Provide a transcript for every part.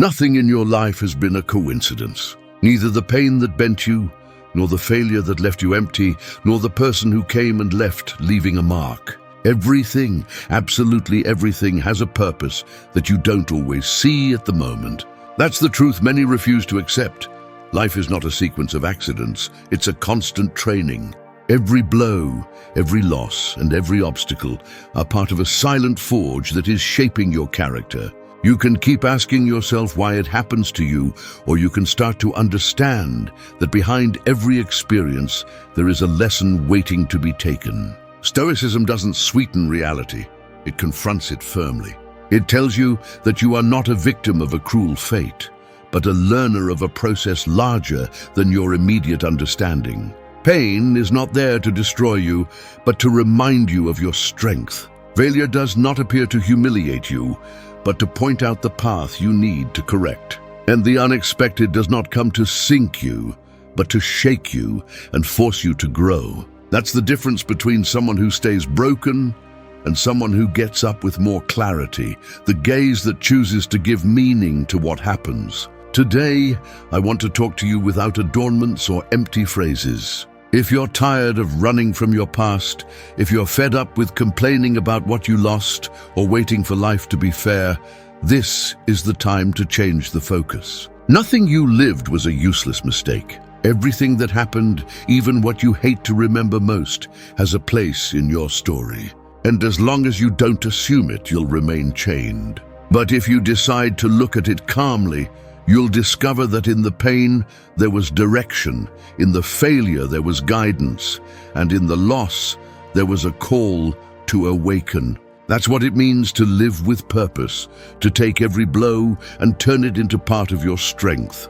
Nothing in your life has been a coincidence. Neither the pain that bent you, nor the failure that left you empty, nor the person who came and left, leaving a mark. Everything, absolutely everything, has a purpose that you don't always see at the moment. That's the truth many refuse to accept. Life is not a sequence of accidents, it's a constant training. Every blow, every loss, and every obstacle are part of a silent forge that is shaping your character. You can keep asking yourself why it happens to you, or you can start to understand that behind every experience there is a lesson waiting to be taken. Stoicism doesn't sweeten reality, it confronts it firmly. It tells you that you are not a victim of a cruel fate, but a learner of a process larger than your immediate understanding. Pain is not there to destroy you, but to remind you of your strength. Failure does not appear to humiliate you, but to point out the path you need to correct. And the unexpected does not come to sink you, but to shake you and force you to grow. That's the difference between someone who stays broken and someone who gets up with more clarity, the gaze that chooses to give meaning to what happens. Today, I want to talk to you without adornments or empty phrases. If you're tired of running from your past, if you're fed up with complaining about what you lost or waiting for life to be fair, this is the time to change the focus. Nothing you lived was a useless mistake. Everything that happened, even what you hate to remember most, has a place in your story. And as long as you don't assume it, you'll remain chained. But if you decide to look at it calmly, you'll discover that in the pain there was direction, in the failure there was guidance, and in the loss there was a call to awaken. That's what it means to live with purpose, to take every blow and turn it into part of your strength.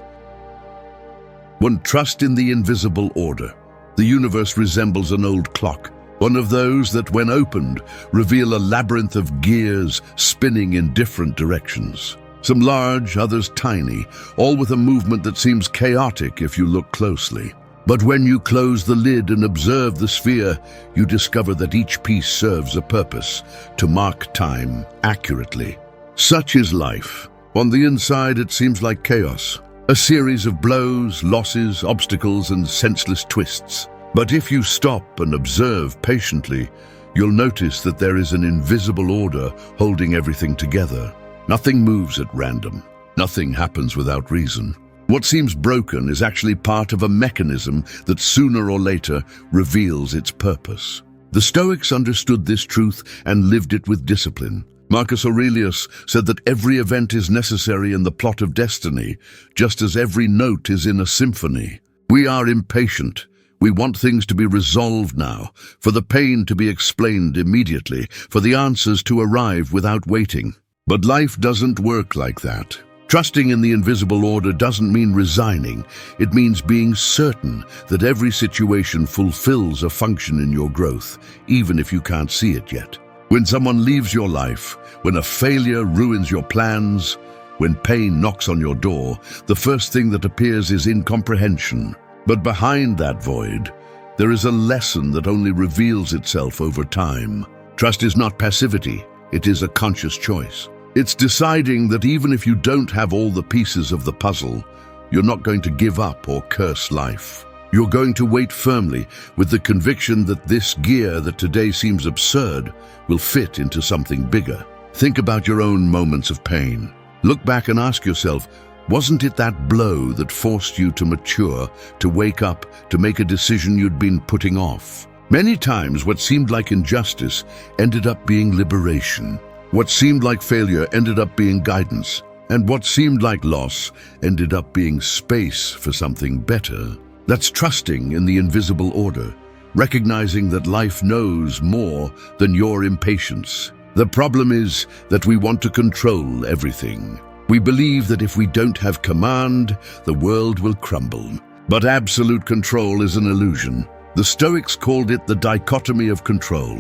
One, trust in the invisible order. The universe resembles an old clock, one of those that, when opened, reveal a labyrinth of gears spinning in different directions. Some large, others tiny, all with a movement that seems chaotic if you look closely. But when you close the lid and observe the sphere, you discover that each piece serves a purpose, to mark time accurately. Such is life. On the inside, it seems like chaos, a series of blows, losses, obstacles, and senseless twists. But if you stop and observe patiently, you'll notice that there is an invisible order holding everything together. Nothing moves at random. Nothing happens without reason. What seems broken is actually part of a mechanism that sooner or later reveals its purpose. The Stoics understood this truth and lived it with discipline. Marcus Aurelius said that every event is necessary in the plot of destiny, just as every note is in a symphony. We are impatient. We want things to be resolved now, for the pain to be explained immediately, for the answers to arrive without waiting. But life doesn't work like that. Trusting in the invisible order doesn't mean resigning. It means being certain that every situation fulfills a function in your growth, even if you can't see it yet. When someone leaves your life, when a failure ruins your plans, when pain knocks on your door, the first thing that appears is incomprehension. But behind that void, there is a lesson that only reveals itself over time. Trust is not passivity, it is a conscious choice. It's deciding that even if you don't have all the pieces of the puzzle, you're not going to give up or curse life. You're going to wait firmly with the conviction that this gear that today seems absurd will fit into something bigger. Think about your own moments of pain. Look back and ask yourself, wasn't it that blow that forced you to mature, to wake up, to make a decision you'd been putting off? Many times what seemed like injustice ended up being liberation. What seemed like failure ended up being guidance. And what seemed like loss ended up being space for something better. That's trusting in the invisible order, recognizing that life knows more than your impatience. The problem is that we want to control everything. We believe that if we don't have command, the world will crumble. But absolute control is an illusion. The Stoics called it the dichotomy of control.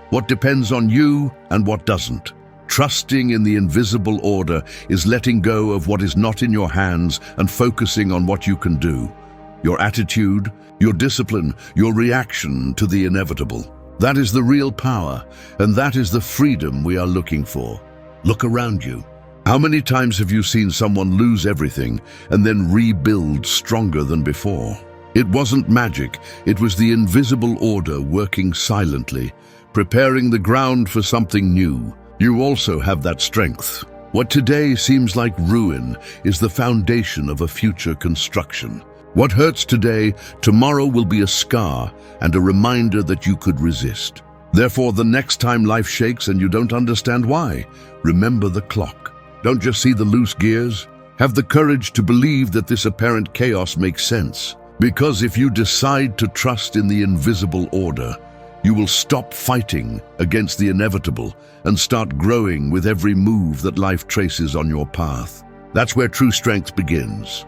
What depends on you and what doesn't. Trusting in the invisible order is letting go of what is not in your hands and focusing on what you can do. Your attitude, your discipline, your reaction to the inevitable. That is the real power, and that is the freedom we are looking for. Look around you. How many times have you seen someone lose everything and then rebuild stronger than before? It wasn't magic, it was the invisible order working silently, preparing the ground for something new. You also have that strength. What today seems like ruin is the foundation of a future construction. What hurts today, tomorrow will be a scar and a reminder that you could resist. Therefore, the next time life shakes and you don't understand why, remember the clock. Don't just see the loose gears. Have the courage to believe that this apparent chaos makes sense. Because if you decide to trust in the invisible order, you will stop fighting against the inevitable and start growing with every move that life traces on your path. That's where true strength begins.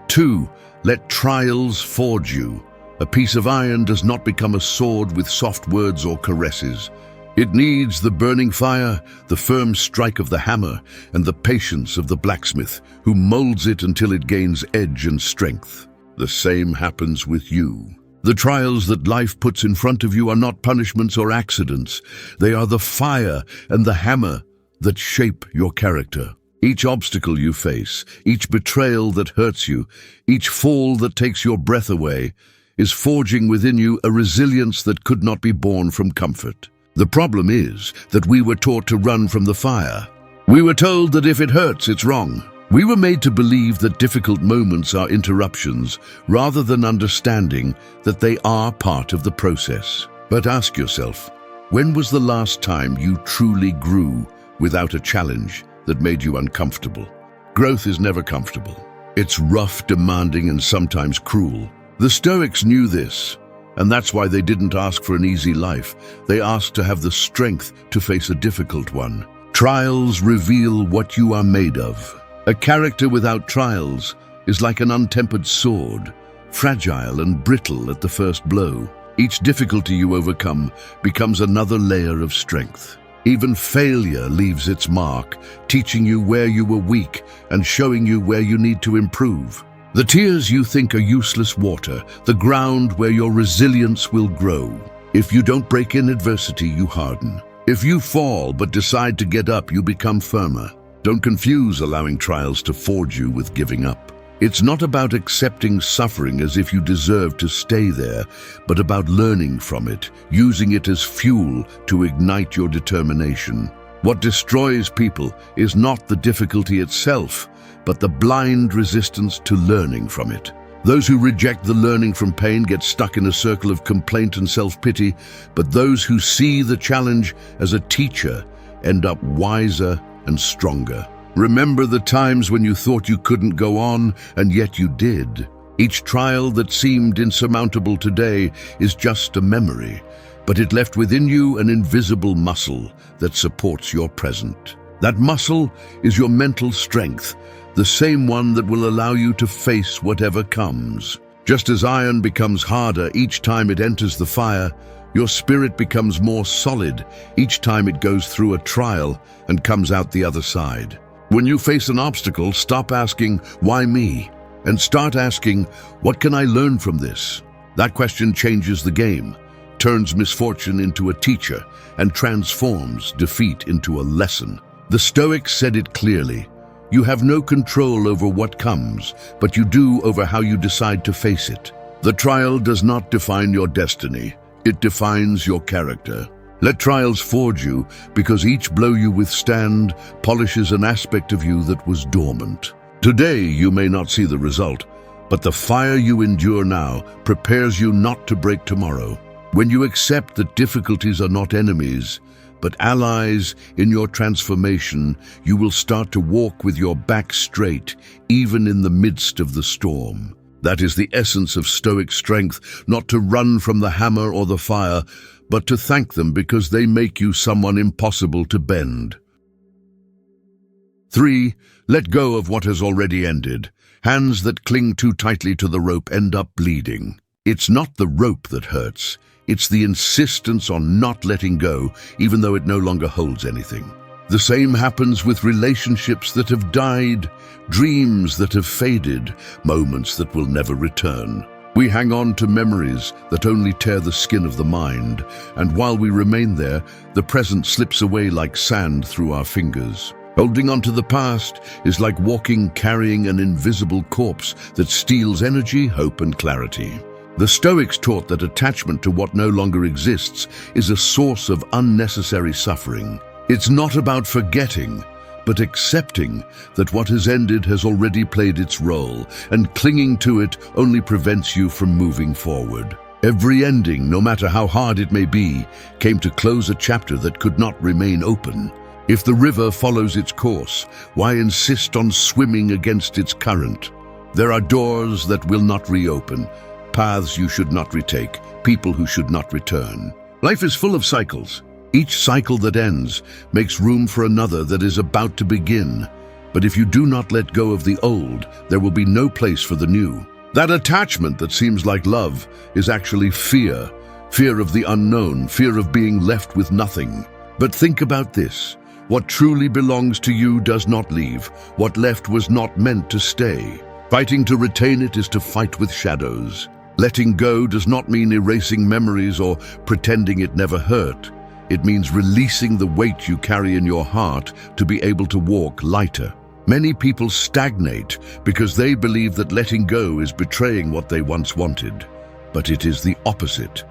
2. Let trials forge you. A piece of iron does not become a sword with soft words or caresses. It needs the burning fire, the firm strike of the hammer, and the patience of the blacksmith, who molds it until it gains edge and strength. The same happens with you. The trials that life puts in front of you are not punishments or accidents. They are the fire and the hammer that shape your character. Each obstacle you face, each betrayal that hurts you, each fall that takes your breath away, is forging within you a resilience that could not be born from comfort. The problem is that we were taught to run from the fire. We were told that if it hurts, it's wrong. We were made to believe that difficult moments are interruptions, rather than understanding that they are part of the process. But ask yourself, when was the last time you truly grew without a challenge that made you uncomfortable? Growth is never comfortable. It's rough, demanding, and sometimes cruel. The Stoics knew this, and that's why they didn't ask for an easy life. They asked to have the strength to face a difficult one. Trials reveal what you are made of. A character without trials is like an untempered sword, fragile and brittle at the first blow. Each difficulty you overcome becomes another layer of strength. Even failure leaves its mark, teaching you where you were weak and showing you where you need to improve. The tears you think are useless water, the ground where your resilience will grow. If you don't break in adversity, you harden. If you fall but decide to get up, you become firmer. Don't confuse allowing trials to forge you with giving up. It's not about accepting suffering as if you deserve to stay there, but about learning from it, using it as fuel to ignite your determination. What destroys people is not the difficulty itself, but the blind resistance to learning from it. Those who reject the learning from pain get stuck in a circle of complaint and self-pity, but those who see the challenge as a teacher end up wiser and stronger. Remember the times when you thought you couldn't go on, and yet you did. Each trial that seemed insurmountable today is just a memory, but it left within you an invisible muscle that supports your present. That muscle is your mental strength, the same one that will allow you to face whatever comes. Just as iron becomes harder each time it enters the fire, your spirit becomes more solid each time it goes through a trial and comes out the other side. When you face an obstacle, stop asking, "Why me?" and start asking, "What can I learn from this?" That question changes the game, turns misfortune into a teacher, and transforms defeat into a lesson. The Stoics said it clearly. You have no control over what comes, but you do over how you decide to face it. The trial does not define your destiny. It defines your character. Let trials forge you, because each blow you withstand polishes an aspect of you that was dormant. Today you may not see the result, but the fire you endure now prepares you not to break tomorrow. When you accept that difficulties are not enemies, but allies in your transformation, you will start to walk with your back straight, even in the midst of the storm. That is the essence of Stoic strength, not to run from the hammer or the fire, but to thank them because they make you someone impossible to bend. 3. Let go of what has already ended. Hands that cling too tightly to the rope end up bleeding. It's not the rope that hurts. It's the insistence on not letting go, even though it no longer holds anything. The same happens with relationships that have died, dreams that have faded, moments that will never return. We hang on to memories that only tear the skin of the mind, and while we remain there, the present slips away like sand through our fingers. Holding on to the past is like walking carrying an invisible corpse that steals energy, hope, and clarity. The Stoics taught that attachment to what no longer exists is a source of unnecessary suffering. It's not about forgetting, but accepting that what has ended has already played its role, and clinging to it only prevents you from moving forward. Every ending, no matter how hard it may be, came to close a chapter that could not remain open. If the river follows its course, why insist on swimming against its current? There are doors that will not reopen, paths you should not retake, people who should not return. Life is full of cycles. Each cycle that ends makes room for another that is about to begin. But if you do not let go of the old, there will be no place for the new. That attachment that seems like love is actually fear. Fear of the unknown, fear of being left with nothing. But think about this. What truly belongs to you does not leave. What left was not meant to stay. Fighting to retain it is to fight with shadows. Letting go does not mean erasing memories or pretending it never hurt. It means releasing the weight you carry in your heart to be able to walk lighter. Many people stagnate because they believe that letting go is betraying what they once wanted. But it is the opposite.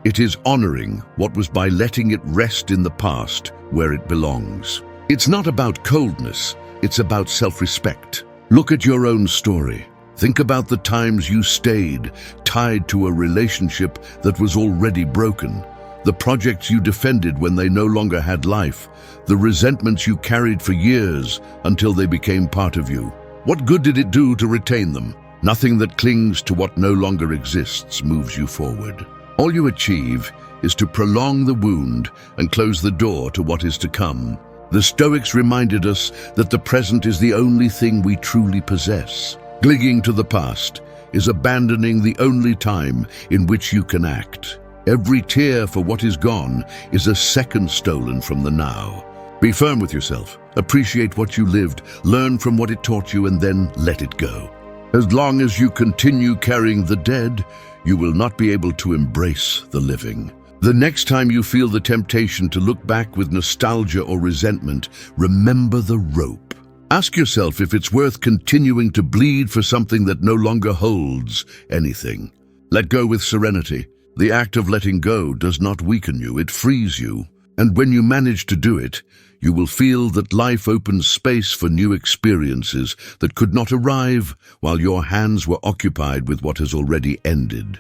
It is honoring what was by letting it rest in the past where it belongs. It's not about coldness, it's about self-respect. Look at your own story. Think about the times you stayed tied to a relationship that was already broken. The projects you defended when they no longer had life, the resentments you carried for years until they became part of you. What good did it do to retain them? Nothing that clings to what no longer exists moves you forward. All you achieve is to prolong the wound and close the door to what is to come. The Stoics reminded us that the present is the only thing we truly possess. Clinging to the past is abandoning the only time in which you can act. Every tear for what is gone is a second stolen from the now. Be firm with yourself. Appreciate what you lived, learn from what it taught you, and then let it go. As long as you continue carrying the dead, you will not be able to embrace the living. The next time you feel the temptation to look back with nostalgia or resentment, remember the rope. Ask yourself if it's worth continuing to bleed for something that no longer holds anything. Let go with serenity. The act of letting go does not weaken you, it frees you. And when you manage to do it, you will feel that life opens space for new experiences that could not arrive while your hands were occupied with what has already ended.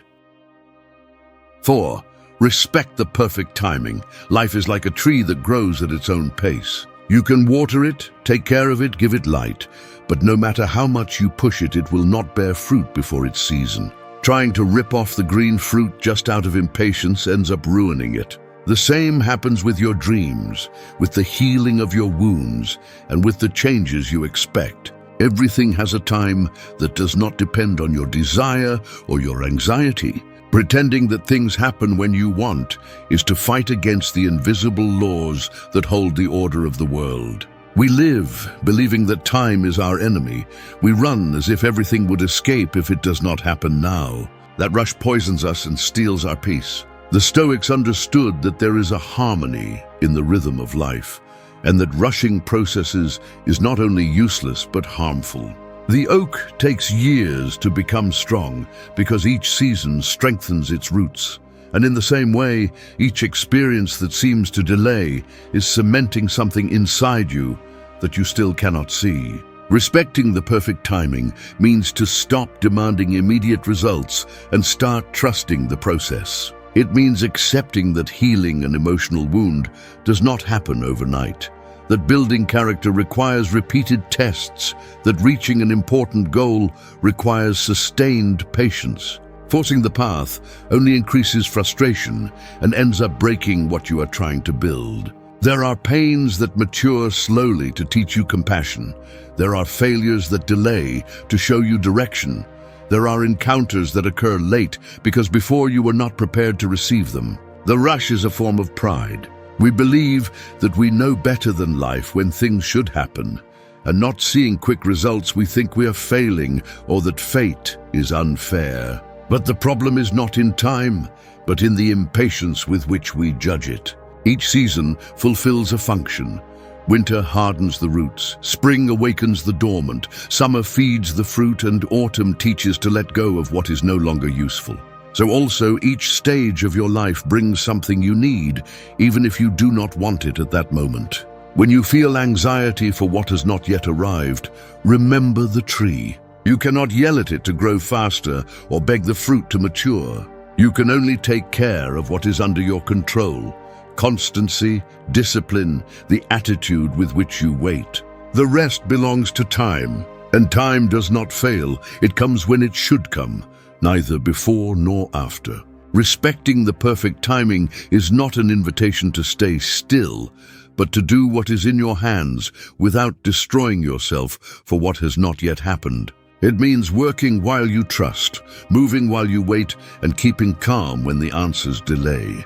4. Respect the perfect timing. Life is like a tree that grows at its own pace. You can water it, take care of it, give it light, but no matter how much you push it, it will not bear fruit before its season. Trying to rip off the green fruit just out of impatience ends up ruining it. The same happens with your dreams, with the healing of your wounds, and with the changes you expect. Everything has a time that does not depend on your desire or your anxiety. Pretending that things happen when you want is to fight against the invisible laws that hold the order of the world. We live believing that time is our enemy. We run as if everything would escape if it does not happen now. That rush poisons us and steals our peace. The Stoics understood that there is a harmony in the rhythm of life, and that rushing processes is not only useless but harmful. The oak takes years to become strong because each season strengthens its roots. And in the same way, each experience that seems to delay is cementing something inside you that you still cannot see. Respecting the perfect timing means to stop demanding immediate results and start trusting the process. It means accepting that healing an emotional wound does not happen overnight, that building character requires repeated tests, that reaching an important goal requires sustained patience. Forcing the path only increases frustration and ends up breaking what you are trying to build. There are pains that mature slowly to teach you compassion. There are failures that delay to show you direction. There are encounters that occur late because before you were not prepared to receive them. The rush is a form of pride. We believe that we know better than life when things should happen, and not seeing quick results we think we are failing or that fate is unfair. But the problem is not in time, but in the impatience with which we judge it. Each season fulfills a function. Winter hardens the roots, spring awakens the dormant, summer feeds the fruit, and autumn teaches to let go of what is no longer useful. So also each stage of your life brings something you need, even if you do not want it at that moment. When you feel anxiety for what has not yet arrived, remember the tree. You cannot yell at it to grow faster or beg the fruit to mature. You can only take care of what is under your control. Constancy, discipline, the attitude with which you wait. The rest belongs to time, and time does not fail. It comes when it should come, neither before nor after. Respecting the perfect timing is not an invitation to stay still, but to do what is in your hands without destroying yourself for what has not yet happened. It means working while you trust, moving while you wait, and keeping calm when the answers delay.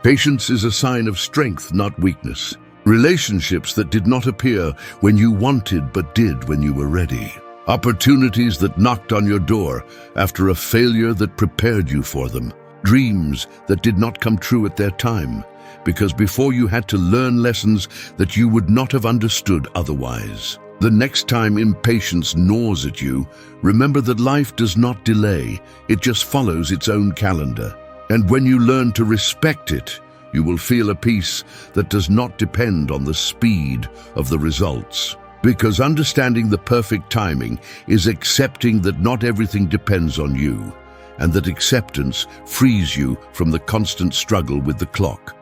Patience is a sign of strength, not weakness. Relationships that did not appear when you wanted but did when you were ready. Opportunities that knocked on your door after a failure that prepared you for them. Dreams that did not come true at their time, because before you had to learn lessons that you would not have understood otherwise. The next time impatience gnaws at you, remember that life does not delay, it just follows its own calendar. And when you learn to respect it, you will feel a peace that does not depend on the speed of the results. Because understanding the perfect timing is accepting that not everything depends on you, and that acceptance frees you from the constant struggle with the clock.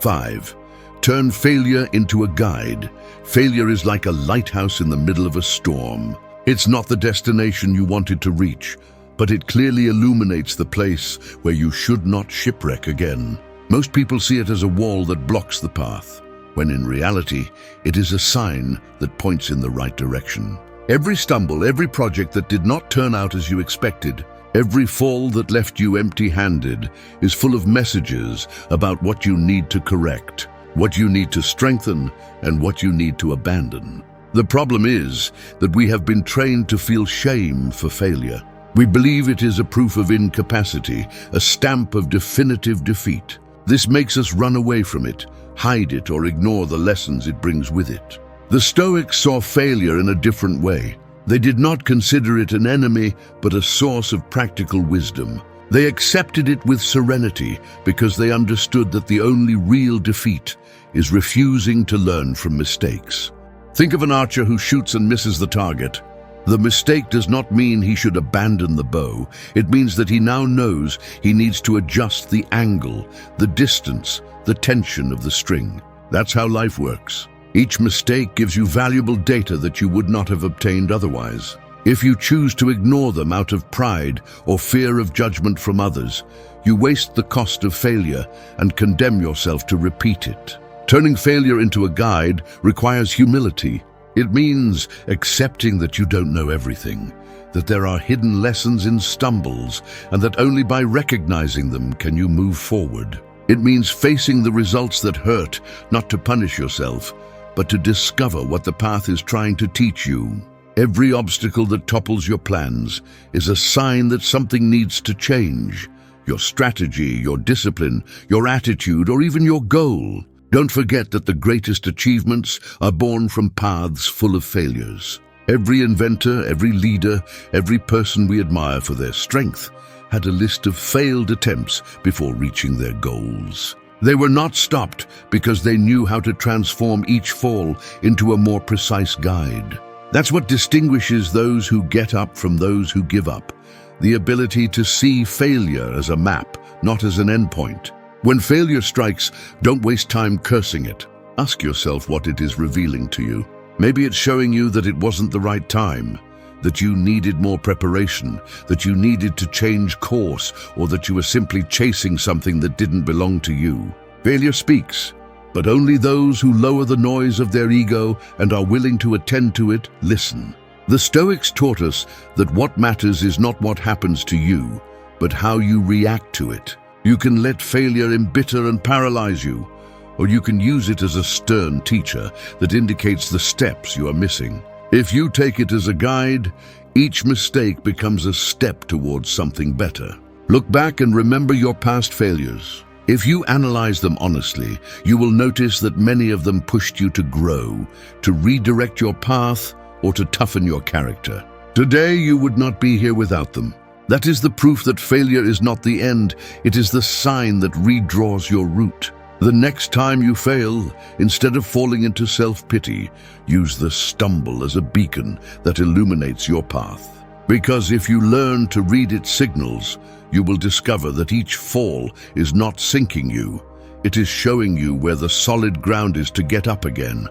5. Turn failure into a guide. Failure is like a lighthouse in the middle of a storm. It's not the destination you wanted to reach, but it clearly illuminates the place where you should not shipwreck again. Most people see it as a wall that blocks the path, when in reality, it is a sign that points in the right direction. Every stumble, every project that did not turn out as you expected, every fall that left you empty-handed is full of messages about what you need to correct, what you need to strengthen, and what you need to abandon. The problem is that we have been trained to feel shame for failure. We believe it is a proof of incapacity, a stamp of definitive defeat. This makes us run away from it, hide it, or ignore the lessons it brings with it. The Stoics saw failure in a different way. They did not consider it an enemy, but a source of practical wisdom. They accepted it with serenity because they understood that the only real defeat is refusing to learn from mistakes. Think of an archer who shoots and misses the target. The mistake does not mean he should abandon the bow. It means that he now knows he needs to adjust the angle, the distance, the tension of the string. That's how life works. Each mistake gives you valuable data that you would not have obtained otherwise. If you choose to ignore them out of pride or fear of judgment from others, you waste the cost of failure and condemn yourself to repeat it. Turning failure into a guide requires humility. It means accepting that you don't know everything, that there are hidden lessons in stumbles, and that only by recognizing them can you move forward. It means facing the results that hurt, not to punish yourself, but to discover what the path is trying to teach you. Every obstacle that topples your plans is a sign that something needs to change. Your strategy, your discipline, your attitude, or even your goal. Don't forget that the greatest achievements are born from paths full of failures. Every inventor, every leader, every person we admire for their strength had a list of failed attempts before reaching their goals. They were not stopped because they knew how to transform each fall into a more precise guide. That's what distinguishes those who get up from those who give up. The ability to see failure as a map, not as an endpoint. When failure strikes, don't waste time cursing it. Ask yourself what it is revealing to you. Maybe it's showing you that it wasn't the right time, that you needed more preparation, that you needed to change course, or that you were simply chasing something that didn't belong to you. Failure speaks, but only those who lower the noise of their ego and are willing to attend to it listen. The Stoics taught us that what matters is not what happens to you, but how you react to it. You can let failure embitter and paralyze you, or you can use it as a stern teacher that indicates the steps you are missing. If you take it as a guide, Each mistake becomes a step towards something better. Look back and remember your past failures. If you analyze them honestly, you will notice that many of them pushed you to grow, to redirect your path, or to toughen your character. Today, you would not be here without them. That is the proof that failure is not the end, it is the sign that redraws your route. The next time you fail, instead of falling into self-pity, use the stumble as a beacon that illuminates your path. Because if you learn to read its signals, you will discover that each fall is not sinking you. It is showing you where the solid ground is to get up again.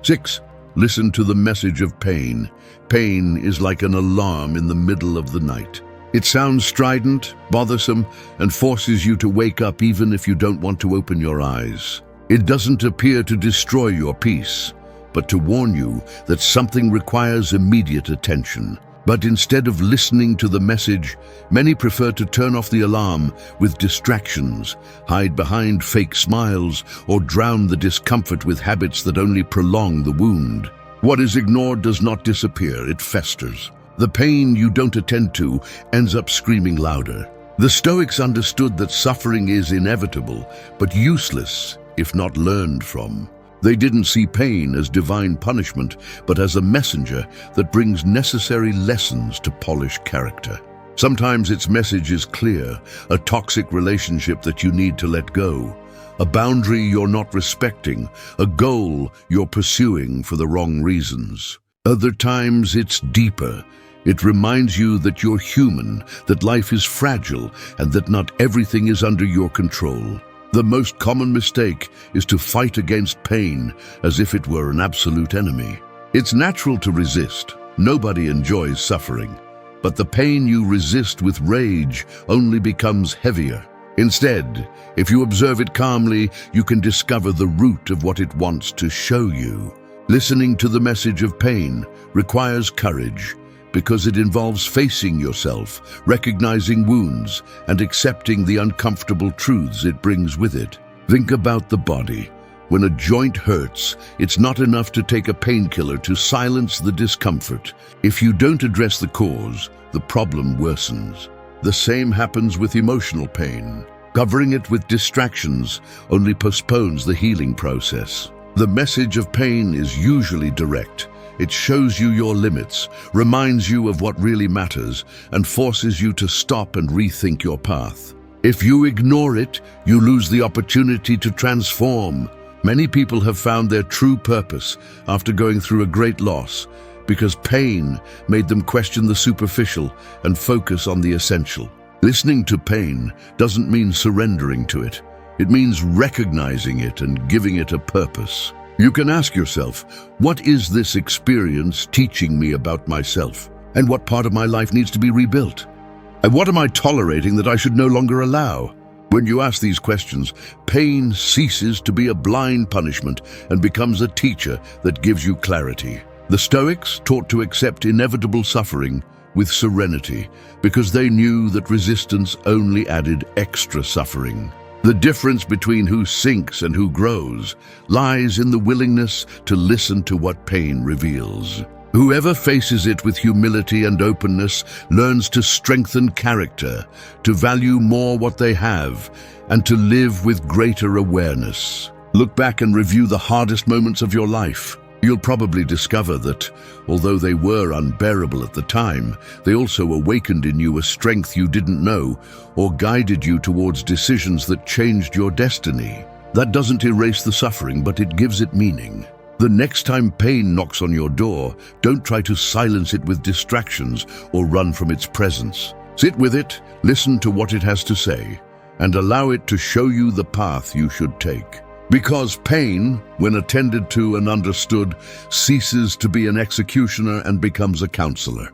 6. Listen to the message of pain. Pain is like an alarm in the middle of the night. It sounds strident, bothersome, and forces you to wake up even if you don't want to open your eyes. It doesn't appear to destroy your peace, but to warn you that something requires immediate attention. But instead of listening to the message, many prefer to turn off the alarm with distractions, hide behind fake smiles, or drown the discomfort with habits that only prolong the wound. What is ignored does not disappear, it festers. The pain you don't attend to ends up screaming louder. The Stoics understood that suffering is inevitable, but useless if not learned from. They didn't see pain as divine punishment, but as a messenger that brings necessary lessons to polish character. Sometimes its message is clear, a toxic relationship that you need to let go, a boundary you're not respecting, a goal you're pursuing for the wrong reasons. Other times it's deeper. It reminds you that you're human, that life is fragile, and that not everything is under your control. The most common mistake is to fight against pain as if it were an absolute enemy. It's natural to resist. Nobody enjoys suffering. But the pain you resist with rage only becomes heavier. Instead, if you observe it calmly, you can discover the root of what it wants to show you. Listening to the message of pain requires courage, because it involves facing yourself, recognizing wounds, and accepting the uncomfortable truths it brings with it. Think about the body. When a joint hurts, it's not enough to take a painkiller to silence the discomfort. If you don't address the cause, the problem worsens. The same happens with emotional pain. Covering it with distractions only postpones the healing process. The message of pain is usually direct. It shows you your limits, reminds you of what really matters, and forces you to stop and rethink your path. If you ignore it, you lose the opportunity to transform. Many people have found their true purpose after going through a great loss, because pain made them question the superficial and focus on the essential. Listening to pain doesn't mean surrendering to it. It means recognizing it and giving it a purpose. You can ask yourself, what is this experience teaching me about myself? And what part of my life needs to be rebuilt? And what am I tolerating that I should no longer allow? When you ask these questions, pain ceases to be a blind punishment and becomes a teacher that gives you clarity. The Stoics taught to accept inevitable suffering with serenity because they knew that resistance only added extra suffering. The difference between who sinks and who grows lies in the willingness to listen to what pain reveals. Whoever faces it with humility and openness learns to strengthen character, to value more what they have, and to live with greater awareness. Look back and review the hardest moments of your life. You'll probably discover that, although they were unbearable at the time, they also awakened in you a strength you didn't know or guided you towards decisions that changed your destiny. That doesn't erase the suffering, but it gives it meaning. The next time pain knocks on your door, don't try to silence it with distractions or run from its presence. Sit with it, listen to what it has to say, and allow it to show you the path you should take. Because pain, when attended to and understood, ceases to be an executioner and becomes a counselor.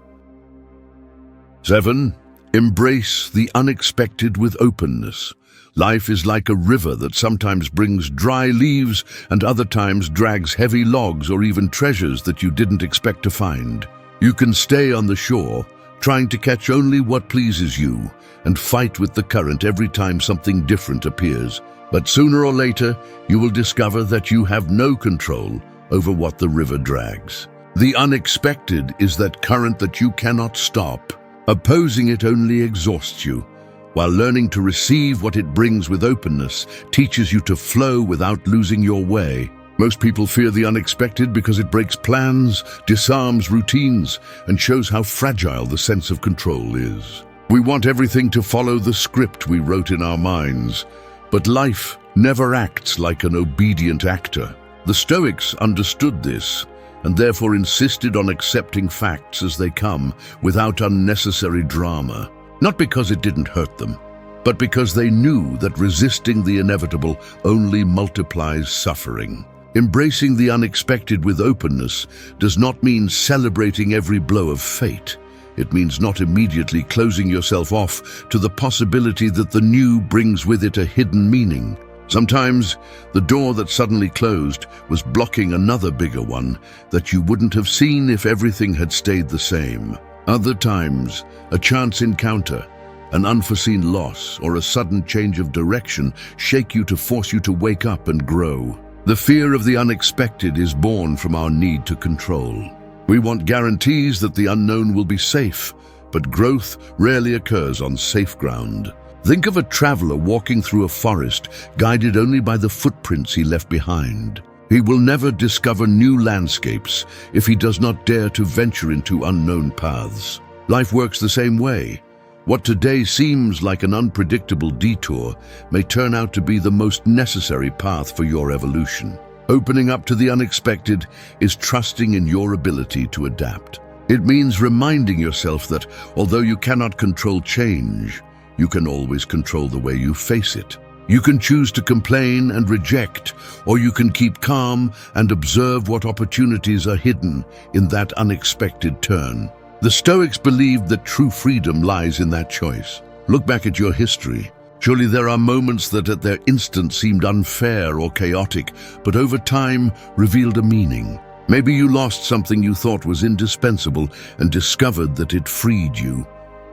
7. Embrace the unexpected with openness. Life is like a river that sometimes brings dry leaves and other times drags heavy logs or even treasures that you didn't expect to find. You can stay on the shore, trying to catch only what pleases you, and fight with the current every time something different appears. But sooner or later, you will discover that you have no control over what the river drags. The unexpected is that current that you cannot stop. Opposing it only exhausts you, while learning to receive what it brings with openness teaches you to flow without losing your way. Most people fear the unexpected because it breaks plans, disarms routines, and shows how fragile the sense of control is. We want everything to follow the script we wrote in our minds, but life never acts like an obedient actor. The Stoics understood this, and therefore insisted on accepting facts as they come, without unnecessary drama. Not because it didn't hurt them, but because they knew that resisting the inevitable only multiplies suffering. Embracing the unexpected with openness does not mean celebrating every blow of fate. It means not immediately closing yourself off to the possibility that the new brings with it a hidden meaning. Sometimes, the door that suddenly closed was blocking another bigger one that you wouldn't have seen if everything had stayed the same. Other times, a chance encounter, an unforeseen loss, or a sudden change of direction shake you to force you to wake up and grow. The fear of the unexpected is born from our need to control. We want guarantees that the unknown will be safe, but growth rarely occurs on safe ground. Think of a traveler walking through a forest, guided only by the footprints he left behind. He will never discover new landscapes if he does not dare to venture into unknown paths. Life works the same way. What today seems like an unpredictable detour may turn out to be the most necessary path for your evolution. Opening up to the unexpected is trusting in your ability to adapt. It means reminding yourself that although you cannot control change, you can always control the way you face it. You can choose to complain and reject, or you can keep calm and observe what opportunities are hidden in that unexpected turn. The Stoics believed that true freedom lies in that choice. Look back at your history. Surely there are moments that at their instant seemed unfair or chaotic, but over time revealed a meaning. Maybe you lost something you thought was indispensable and discovered that it freed you.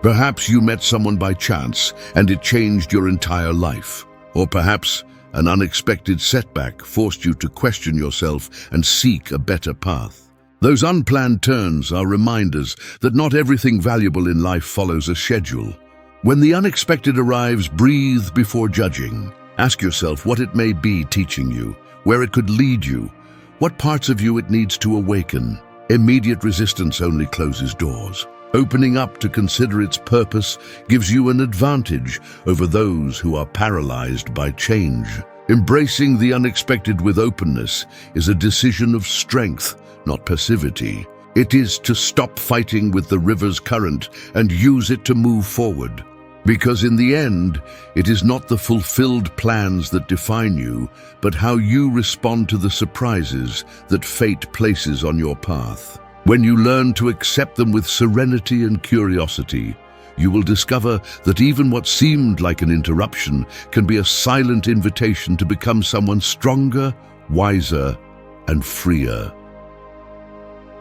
Perhaps you met someone by chance and it changed your entire life. Or perhaps an unexpected setback forced you to question yourself and seek a better path. Those unplanned turns are reminders that not everything valuable in life follows a schedule. When the unexpected arrives, breathe before judging. Ask yourself what it may be teaching you, where it could lead you, what parts of you it needs to awaken. Immediate resistance only closes doors. Opening up to consider its purpose gives you an advantage over those who are paralyzed by change. Embracing the unexpected with openness is a decision of strength, not passivity. It is to stop fighting with the river's current and use it to move forward. Because in the end, it is not the fulfilled plans that define you, but how you respond to the surprises that fate places on your path. When you learn to accept them with serenity and curiosity, you will discover that even what seemed like an interruption can be a silent invitation to become someone stronger, wiser, and freer.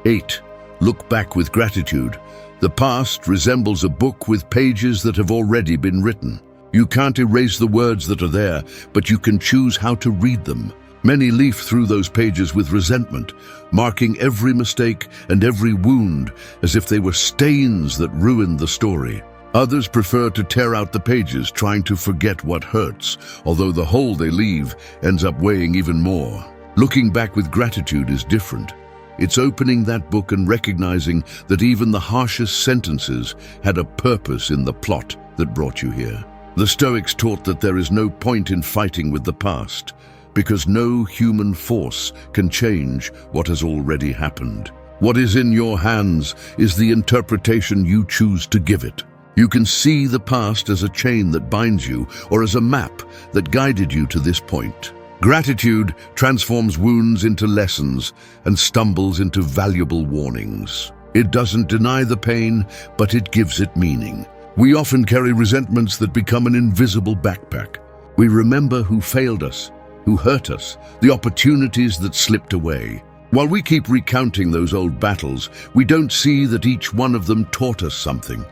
8. Look back with gratitude. The past resembles a book with pages that have already been written. You can't erase the words that are there, but you can choose how to read them. Many leaf through those pages with resentment, marking every mistake and every wound as if they were stains that ruined the story. Others prefer to tear out the pages, trying to forget what hurts, although the hole they leave ends up weighing even more. Looking back with gratitude is different. It's opening that book and recognizing that even the harshest sentences had a purpose in the plot that brought you here. The Stoics taught that there is no point in fighting with the past, because no human force can change what has already happened. What is in your hands is the interpretation you choose to give it. You can see the past as a chain that binds you, or as a map that guided you to this point. Gratitude transforms wounds into lessons and stumbles into valuable warnings. It doesn't deny the pain, but it gives it meaning. We often carry resentments that become an invisible backpack. We remember who failed us, who hurt us, the opportunities that slipped away. While we keep recounting those old battles, we don't see that each one of them taught us something.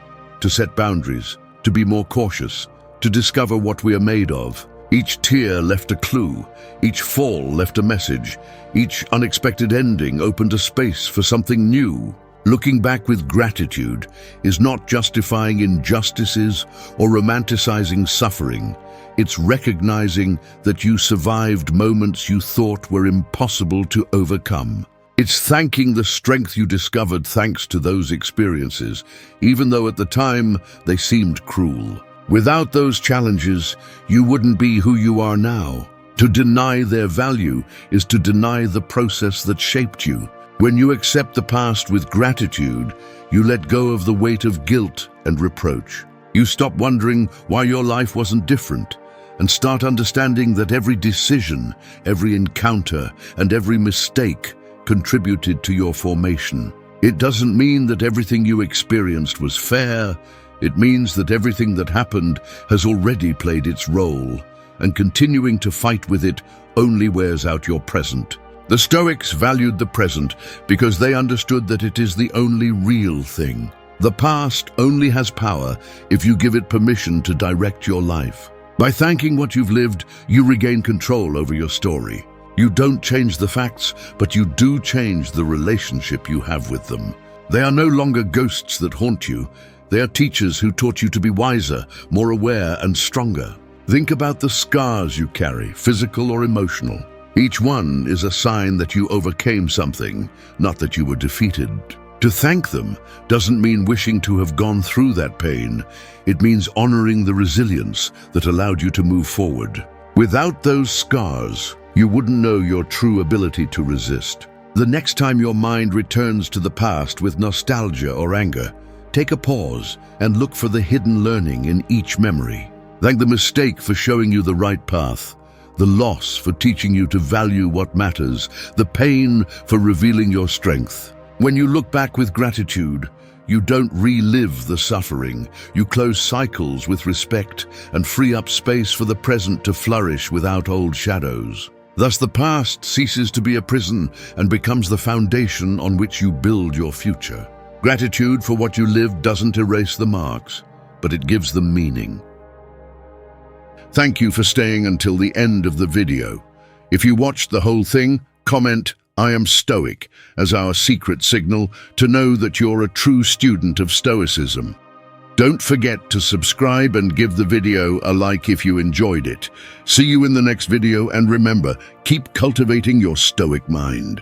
To set boundaries, to be more cautious, to discover what we are made of. Each tear left a clue, each fall left a message, each unexpected ending opened a space for something new. Looking back with gratitude is not justifying injustices or romanticizing suffering. It's recognizing that you survived moments you thought were impossible to overcome. It's thanking the strength you discovered thanks to those experiences, even though at the time they seemed cruel. Without those challenges, you wouldn't be who you are now. To deny their value is to deny the process that shaped you. When you accept the past with gratitude, you let go of the weight of guilt and reproach. You stop wondering why your life wasn't different, and start understanding that every decision, every encounter, and every mistake contributed to your formation. It doesn't mean that everything you experienced was fair. It means that everything that happened has already played its role, and continuing to fight with it only wears out your present. The Stoics valued the present because they understood that it is the only real thing. The past only has power if you give it permission to direct your life. By thanking what you've lived, you regain control over your story. You don't change the facts, but you do change the relationship you have with them. They are no longer ghosts that haunt you. They are teachers who taught you to be wiser, more aware, and stronger. Think about the scars you carry, physical or emotional. Each one is a sign that you overcame something, not that you were defeated. To thank them doesn't mean wishing to have gone through that pain. It means honoring the resilience that allowed you to move forward. Without those scars, you wouldn't know your true ability to resist. The next time your mind returns to the past with nostalgia or anger, take a pause and look for the hidden learning in each memory. Thank the mistake for showing you the right path, the loss for teaching you to value what matters, the pain for revealing your strength. When you look back with gratitude, you don't relive the suffering. You close cycles with respect and free up space for the present to flourish without old shadows. Thus, the past ceases to be a prison and becomes the foundation on which you build your future. Gratitude for what you lived doesn't erase the marks, but it gives them meaning. Thank you for staying until the end of the video. If you watched the whole thing, comment "I am Stoic" as our secret signal to know that you're a true student of Stoicism. Don't forget to subscribe and give the video a like if you enjoyed it. See you in the next video, and remember, keep cultivating your Stoic mind.